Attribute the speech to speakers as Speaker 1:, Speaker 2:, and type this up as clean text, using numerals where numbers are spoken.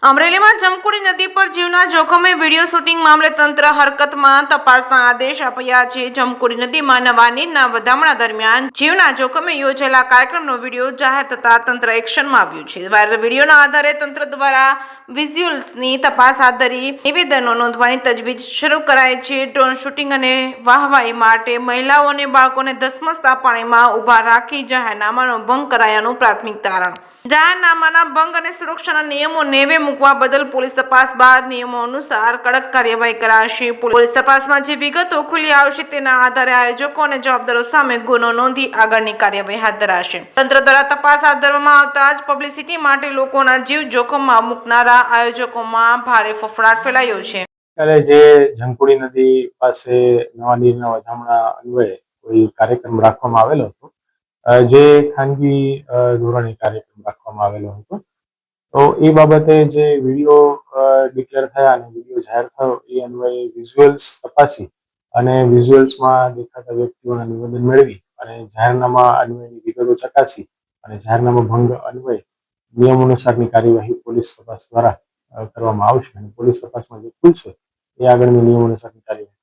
Speaker 1: અમરેલીમાં જમકુડી નદી પર જીવના જોખમે વિડીયો શૂટિંગ મામલે તંત્ર હરકતમાં તપાસના આદેશ આપ્યા છે. જમકુડી નદીમાં નવા નીરના વધામણા દરમિયાન જીવના જોખમે યોજેલા કાર્યક્રમનો વિડીયો જાહેર થતા તંત્ર એક્શનમાં આવ્યું છે. વાયરલ વિડીયોના આધારે તંત્ર દ્વારા વિઝ્યુઅલ્સની તપાસ હાથ ધરી નિવેદનો નોંધવાની તજવીજ શરૂ કરાઈ છે. ડ્રોન શૂટિંગ અને વાહવાઈ માટે મહિલાઓ અને બાળકોને ધસમસતા પાણીમાં ઊભા રાખી જાહેરનામાનો ભંગ કરાયાનું પ્રાથમિક તારણ. જાહેરનામાના ભંગ અને સુરક્ષાના નિયમો નેવે મૂકવા બદલ પોલીસ તપાસ બાદ નિયમો અનુસાર કડક કાર્યવાહી કરાશે. પોલીસ તપાસમાં જે વિગતો ખુલી આવશે તેના આધારે આયોજકો અને જવાબદારો સામે ગુનો નોંધી આગળની કાર્યવાહી હાથ ધરાશે. તંત્ર દ્વારા તપાસ હાથ ધરવામાં આવતા જ પબ્લિસિટી માટે લોકોના જીવ જોખમમાં મૂકનારા આયોજકોમાં ભારે ફફડાટ ફેલાયો છે.
Speaker 2: ત્યારે જે જમકુડી નદી પાસે નવા નીરના વધામણા અન્વયે કોઈ કાર્યક્રમ રાખવામાં આવેલો હતો, જે ખાનગી ધોરણે કાર્યક્રમ રાખવામાં આવેલો હતો. તો એ બાબતે જે વિડીયો ડિક્લેર થયા અને વિડીયો જાહેર થયો એ અન્વયે વિઝ્યુઅલ્સ તપાસી અને વિઝ્યુઅલ્સમાં દેખાતા વ્યક્તિઓના નિવેદન મેળવી અને જાહેરનામા અન્વયની વિગતો ચકાસી અને જાહેરનામા ભંગ અન્વયે નિયમ અનુસારની કાર્યવાહી પોલીસ તપાસ દ્વારા કરવામાં આવશે અને પોલીસ તપાસમાં જે ખુલશે એ આગળની નિયમ અનુસારની કાર્યવાહી